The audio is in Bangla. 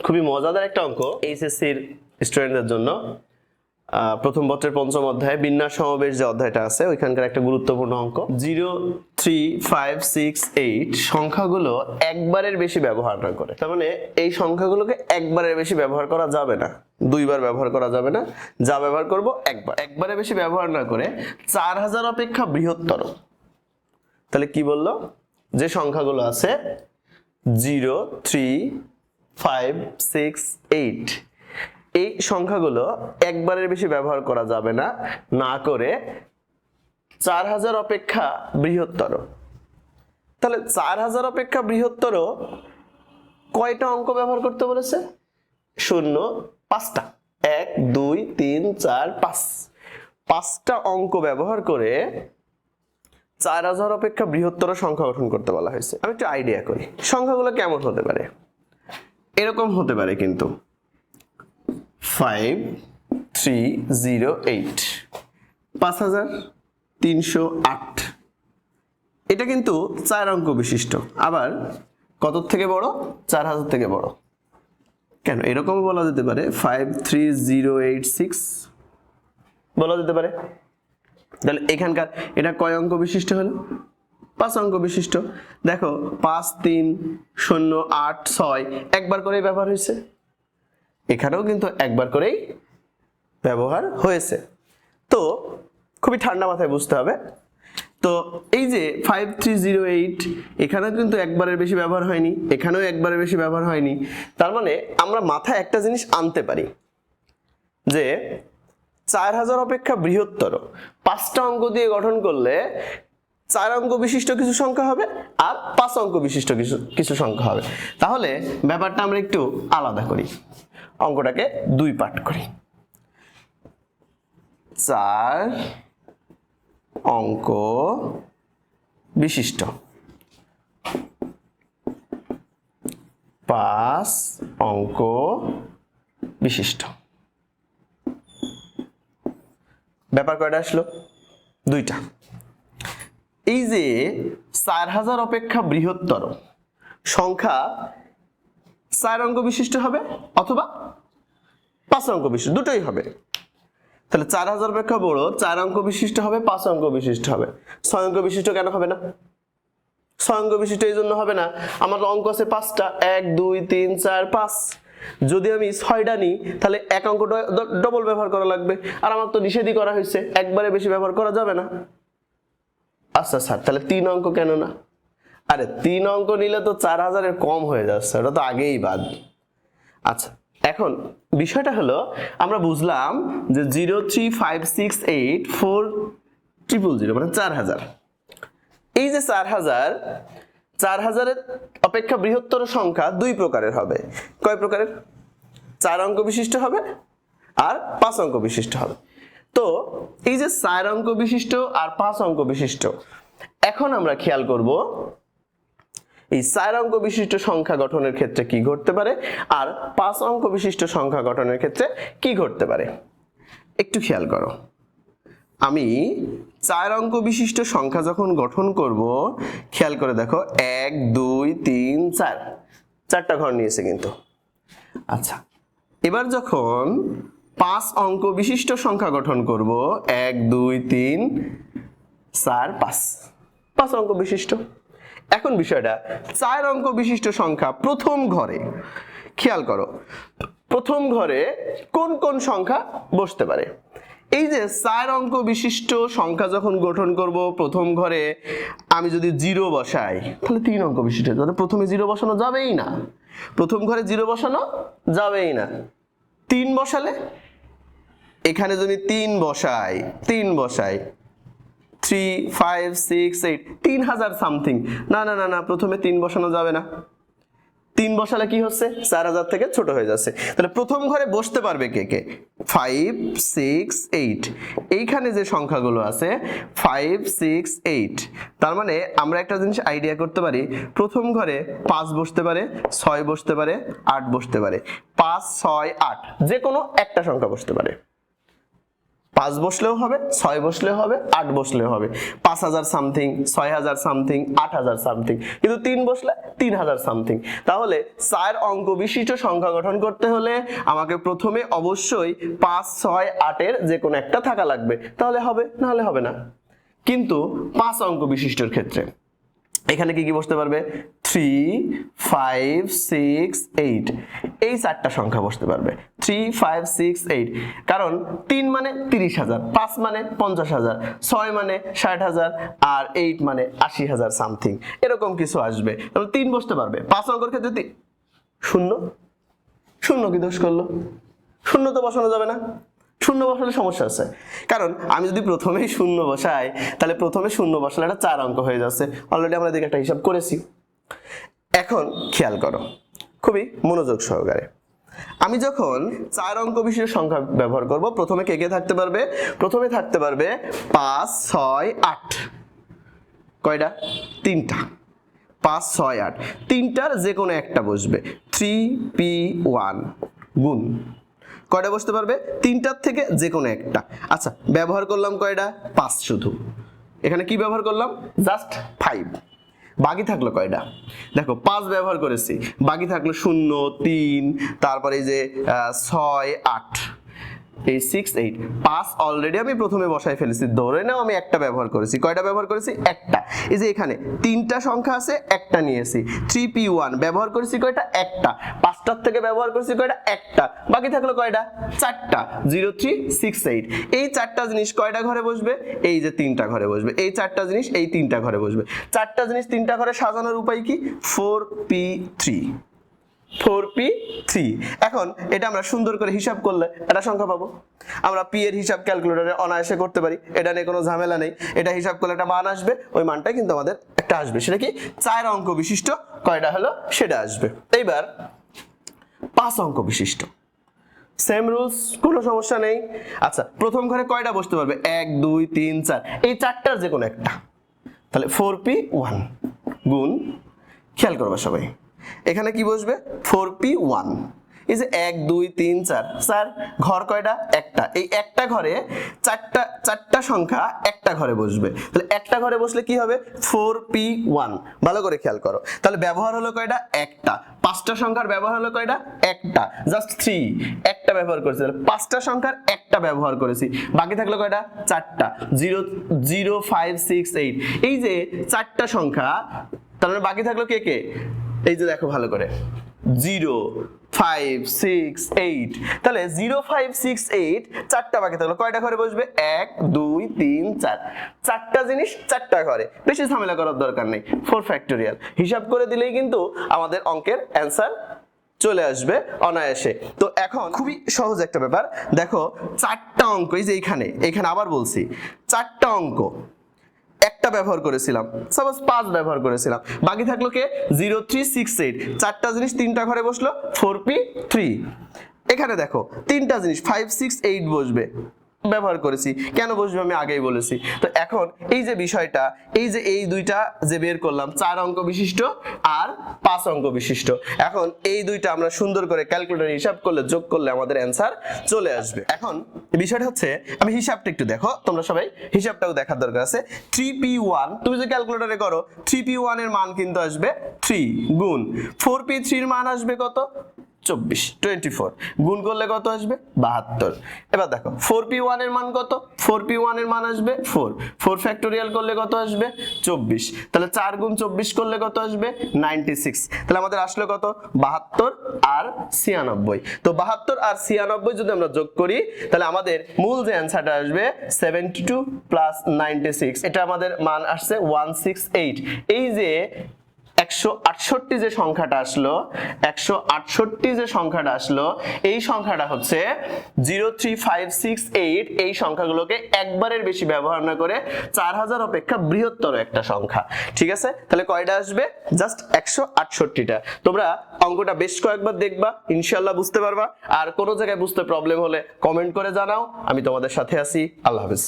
খুবই মজাদার একটা অঙ্ক এইচএসসির স্টুডেন্টদের জন্য। প্রথম পত্রের পঞ্চম অধ্যায়ে বিন্যাস সমাবেশ যে অধ্যায়টা আছে ওইখানকার একটা গুরুত্বপূর্ণ অঙ্ক। 0, 3, 5, 6, 8 সংখ্যাগুলো একবারের বেশি ব্যবহার না করে, তার মানে এই সংখ্যাগুলোকে একবারের বেশি ব্যবহার করা যাবে না, দুইবার ব্যবহার করা যাবে না, যা ব্যবহার করব একবার। একবারের বেশি ব্যবহার না করে 4000 অপেক্ষা বৃহত্তর। তাহলে কি বললো? যে সংখ্যাগুলো আছে 0, 3, 5, 6, 8 এই সংখ্যাগুলো একবারের বেশি ব্যবহার করা যাবে না, না করে 4000 অপেক্ষা বৃহত্তর। তাহলে 4000 অপেক্ষা বৃহত্তর কয়টা অঙ্ক ব্যবহার করতে বলেছে? 0, 5টা। 1, 2, 3, 4, 5 5টা অঙ্ক ব্যবহার করে 4000 অপেক্ষা বৃহত্তর সংখ্যা গঠন করতে বলা হয়েছে। আমি একটু আইডিয়া করি সংখ্যাগুলো কেমন হতে পারে। এরকম হতে পারে কিন্তু 5, 3, 0, 8 5308 এটা কিন্তু 4 অঙ্ক বিশিষ্ট। আবার কত থেকে বড়? 4000 থেকে বড়। কেন? এরকম বলা যেতে পারে 53086 বলা যেতে পারে। তাহলে এখানকার এটা কয় অঙ্ক বিশিষ্ট হলো? 5 অঙ্ক বিশিষ্ট। দেখো 5, 3, 0, 8, 6 একবার করেই ব্যবহার হয়েছে, এখানেও কিন্তু একবার করেই ব্যবহার হয়েছে। তো খুবই ঠান্ডা মাথায় বুঝতে হবে। তো এই যে 5308 এখানেও কিন্তু একবারের বেশি ব্যবহার হয়নি, এখানেও একবারের বেশি ব্যবহার হয়নি। তার মানে আমরা মাথায় একটা জিনিস আনতে পারি যে 4000 অপেক্ষা বৃহত্তর 5টা অঙ্ক দিয়ে গঠন করলে 4 অঙ্ক বিশিষ্ট কিছু সংখ্যা হবে আর 5 অঙ্ক বিশিষ্ট কিছু সংখ্যা হবে। তাহলে ব্যাপারটা আমরা একটু আলাদা করি, অঙ্কটাকে 2 পার্ট করি। 4 অঙ্ক বিশিষ্ট 5 অঙ্ক বিশিষ্ট। ব্যাপার কয়টা আসলো? 2টা। এই যে 4000 অপেক্ষা বৃহত্তর সংখ্যা 4 অঙ্ক বিশিষ্ট হবে অথবা 5 অঙ্ক বিশিষ্ট, দুটোই হবে। তাহলে 4000 অপেক্ষা বড় 4 অঙ্ক বিশিষ্ট হবে, 5 অঙ্ক বিশিষ্ট হবে। 6 অঙ্ক বিশিষ্ট কেন হবে না? 6 অঙ্ক বিশিষ্ট এই জন্য হবে না, আমার অঙ্ক আছে 5টা, 1, 2, 3, 4, 5। যদি আমি 6টা নিই তাহলে এক অঙ্ক ডবল ব্যবহার করা লাগবে, আর আমার তো নিষেধই করা হয়েছে, একবারে বেশি ব্যবহার করা যাবে না। আচ্ছা স্যার, তাহলে 3 অঙ্ক কেন না? আরে 3 অঙ্ক নিলে তো 4000 এর কম হয়ে যাচ্ছে, ওটা তো আগেই বাদ। আচ্ছা, এখন বিষয়টা হলো আমরা বুঝলাম যে 0, 3, 5, 6, 8, 4, 000 মানে 4000। এই যে 4000 এর অপেক্ষা বৃহত্তর সংখ্যা 2 প্রকারের হবে। কয় প্রকারের? 4 অঙ্ক বিশিষ্ট হবে আর 5 অঙ্ক বিশিষ্ট হবে। তো এই যে 4 অঙ্ক বিশিষ্ট আর 5 অঙ্ক বিশিষ্ট, এখন আমরা খেয়াল করব এই 4 অঙ্ক বিশিষ্ট সংখ্যা গঠনের ক্ষেত্রে কি ঘটতে পারে আর 5 অঙ্ক বিশিষ্ট সংখ্যা গঠনের ক্ষেত্রে কি ঘটতে পারে। একটু খেয়াল করো, আমি 4 অঙ্ক বিশিষ্ট সংখ্যা যখন গঠন করব, খেয়াল করে দেখো 1, 2, 3, 4 4টা ঘর নিয়েছে কিন্তু। আচ্ছা, এবার যখন 5 অঙ্ক বিশিষ্ট সংখ্যা গঠন করব, 1, 2, 3, 4, 5 অঙ্ক বিশিষ্ট। এখন বিষয়টা 4 অঙ্ক বিশিষ্ট সংখ্যা প্রথম ঘরে, খেয়াল করো প্রথম ঘরে কোন কোন সংখ্যা বসতে পারে। এই যে 4 অঙ্ক বিশিষ্ট সংখ্যা যখন গঠন করব, প্রথম ঘরে আমি যদি 0 বসাই তাহলে 3 অঙ্ক বিশিষ্ট, তাহলে প্রথমে 0 বসানো যাবেই না, প্রথম ঘরে 0 বসানো যাবেই না। 3 বসালে এখানে যদি 3 বসাই 3, 5, 6, 8 3000 সামথিং, না না না না, প্রথমে 3 বসানো যাবে না। 3 বসালে কি হচ্ছে? 4000 থেকে ছোট হয়ে যাচ্ছে। তাহলে প্রথম ঘরে বসতে পারবে কে কে? 5, 6, 8 এইখানে যে সংখ্যাগুলো আছে 5, 6, 8, তার মানে আমরা একটা জিনিস আইডিয়া করতে পারি, প্রথম ঘরে 5 বসতে পারে, 6 বসতে পারে, 8 বসতে পারে। 5, 6, 8 যে কোনো একটা সংখ্যা বসতে পারে। 5 বসলেও হবে, 6 বসলেও হবে, 8 বসলেও হবে, 5000 সামথিং, 6000 সামথিং, 8000 সামথিং, কিন্তু 3 বসলে 3000 সামথিং। তাহলে 4 অঙ্ক বিশিষ্ট সংখ্যা গঠন করতে হলে আমাকে প্রথমে অবশ্যই 5, 6, 8 এর যে কোনো একটা থাকা লাগবে, তাহলে হবে, না হলে হবে না। কিন্তু 5 অঙ্ক বিশিষ্টর ক্ষেত্রে এখানে কি কি বসতে পারবে? 3, 5, 6, 8 এই 4টা সংখ্যা বসতে পারবে। 3, 5, 6, 8 কারণ 3 মানে 30,000, 5 মানে 50,000, 6 মানে 60,000 আর 8 মানে 80,000 সামথিং, এরকম কিছু আসবে। তাহলে 3 বসতে পারবে। 5 অঙ্কের ক্ষেত্রে শূন্য, শূন্য কি দোষ করলো? শূন্য তো বসানো যাবে না, শূন্য বসালে সমস্যা আছে। কারণ আমি যদি প্রথমেই শূন্য বসাই তাহলে প্রথমে শূন্য বসালে একটা 4 অঙ্ক হয়ে যাচ্ছে। অলরেডি আমরা এদিকে একটা হিসাব করেছি। এখন খেয়াল করো খুবই মনোযোগ সহকারে, আমি যখন 4 অঙ্ক বিশিষ্ট সংখ্যা ব্যবহার করব, প্রথমে কে কে থাকতে পারবে? প্রথমে থাকতে পারবে 5, 6, 8 কয়টা? 3টা। 5, 6, 8 তিনটার যে কোনো একটা বসবে। 3p1 গুণ কয়টা বসতে পারবে? 3টার থেকে যে কোনো একটা। আচ্ছা, ব্যবহার করলাম কয়টা? 5 শুধু। এখানে কি ব্যবহার করলাম? জাস্ট 5। বাকি থাকলো কয়টা? দেখো 5 ব্যবহার করেছি, বাকি থাকলো 0, 3, তারপরে এই যে 6, 8 এই 6, 8 5 অলরেডি আমি প্রথমে বসাই ফেলেছি। ধরে নাও আমি একটা ব্যবহার করেছি। কয়টা ব্যবহার করেছি? একটা। এই যে এখানে 3টা সংখ্যা আছে, একটা নিয়েছি। 3p1 ব্যবহার করেছি কয়টা? একটা। 5টার থেকে ব্যবহার করেছি কয়টা? একটা। বাকি থাকলো কয়টা? 4টা। 0, 3, 6, 8 এই 4টা জিনিস কয়টা ঘরে বসবে? এই যে 3টা ঘরে বসবে। এই 4টা জিনিস এই 3টা ঘরে বসবে। 4টা জিনিস 3টা ঘরে সাজানোর উপায় কি? 4p3 4p3। এখন এটা আমরা সুন্দর করে হিসাব করলে একটা সংখ্যা পাবো। আমরা p এর হিসাব ক্যালকুলেটরে অনায়াসে করতে পারি, এটা নিয়ে কোনো ঝামেলা নেই। এটা হিসাব করলে একটা মান আসবে, ওই মানটা কিন্তু আমাদের একটা আসবে। সেটা কি? 4 অঙ্ক বিশিষ্ট কয়টা হলো সেটা আসবে। এইবার 5 অঙ্ক বিশিষ্ট, সেম রুলস, কোনো সমস্যা নেই। আচ্ছা, প্রথম ঘরে কয়টা বসতে পারবে? 1, 2, 3, 4 এই 4টার যে কোনো একটা। তাহলে 4p1 গুণ, খেয়াল করবা সবাই, এখানে কি বসবে? 4p1। এই যে 1, 2, 3, 4 স্যার ঘর কয়টা? একটা। এই একটা ঘরে চারটা সংখ্যা একটা ঘরে বসবে। তাহলে একটা ঘরে বসলে কি হবে? 4p1। ভালো করে খেয়াল করো। তাহলে ব্যবহার হলো কয়টা? একটা। 5টা সংখ্যার ব্যবহার হলো কয়টা? একটা। জাস্ট 3 একটা ব্যবহার করেছি। তাহলে 5টা সংখ্যার একটা ব্যবহার করেছি, বাকি থাকলো কয়টা? 4টা। 0, 0, 5, 6, 8 এই যে 4টা সংখ্যা, তার মানে বাকি থাকলো কে কে? এই যে দেখো ভালো করে, 0, 5, 6, 8 তাহলে 0, 5, 6, 8 4টা বাকি থাকলো। কয়টা ঘরে বসবে? 1, 2, 3, 4 4টা জিনিস 4টা ঘরে, বেশি ঝামেলা করার দরকার নেই। 4 ফ্যাক্টোরিয়াল হিসাব করে দিলেই কিন্তু আমাদের অঙ্কের অ্যান্সার চলে আসবে অনায়াসে। তো এখন খুবই সহজ একটা ব্যাপার, দেখো 4টা অঙ্ক, এই যে এখানে আবার বলছি 4টা অঙ্ক একটা ব্যবহার করেছিলাম, সাপোজ 5 ব্যবহার করেছিলাম, বাকি থাকলো কে? 0, 3, 6, 8 4টা জিনিস 3টা ঘরে বসলো, 4p3। এখানে দেখো 3টা জিনিস 5, 6, 8 বসবে, ব্যবহার করেছি। কেন বসবে আমি আগেই বলেছি। তো এখন এই যে বিষয়টা, এই যে এই দুইটা যে বের করলাম, 4 অঙ্ক বিশিষ্ট আর 5 অঙ্ক বিশিষ্ট, এখন এই দুইটা আমরা সুন্দর করে ক্যালকুলেটরে হিসাব করলে, যোগ করলে আমাদের অ্যান্সার চলে আসবে। এখন বিষয়টা হচ্ছে, আমি হিসাবটা একটু দেখো, তোমরা সবাই হিসাবটাও দেখার দরকার আছে। 3p1 তুমি যে ক্যালকুলেটরে করো, 3p1 এর মান কিন্তু আসবে 3 গুণ 4p3 এর মান আসবে কত? 24 গুণ করলে কত আসবে? 72। এবার দেখো 4p1 এর মান কত? 4p1 এর মান আসবে 4 ফ্যাক্টোরিয়াল করলে কত আসবে? 24। তাহলে 4 গুণ 24 করলে কত আসবে? 96। তাহলে আমাদের আসলে কত? 72 আর 96। তো 72 আর 96 যদি আমরা যোগ করি, তাহলে আমাদের মূল যে অ্যান্সারটা আসবে 72 প্লাস 96, এটা আমাদের মান আসছে 168। এই যে 168 যে সংখ্যাটা আসলো, 168 যে সংখ্যাটা আসলো, এই সংখ্যাটা হচ্ছে 0, 3, 5, 6, 8 এই সংখ্যাগুলোকে একবারের বেশি ব্যবহার না করে 4000 অপেক্ষা বৃহত্তর একটা সংখ্যা। ঠিক আছে, তাহলে কয়টা আসবে? জাস্ট 168টা। তোমরা অঙ্কটা বেশ কয়েকবার দেখবা, ইনশাআল্লাহ বুঝতে পারবা। আর কোনো জায়গায় বুঝতে প্রবলেম হলে কমেন্ট করে জানাও, আমি তোমাদের সাথে আছি। আল্লাহ হাফেজ।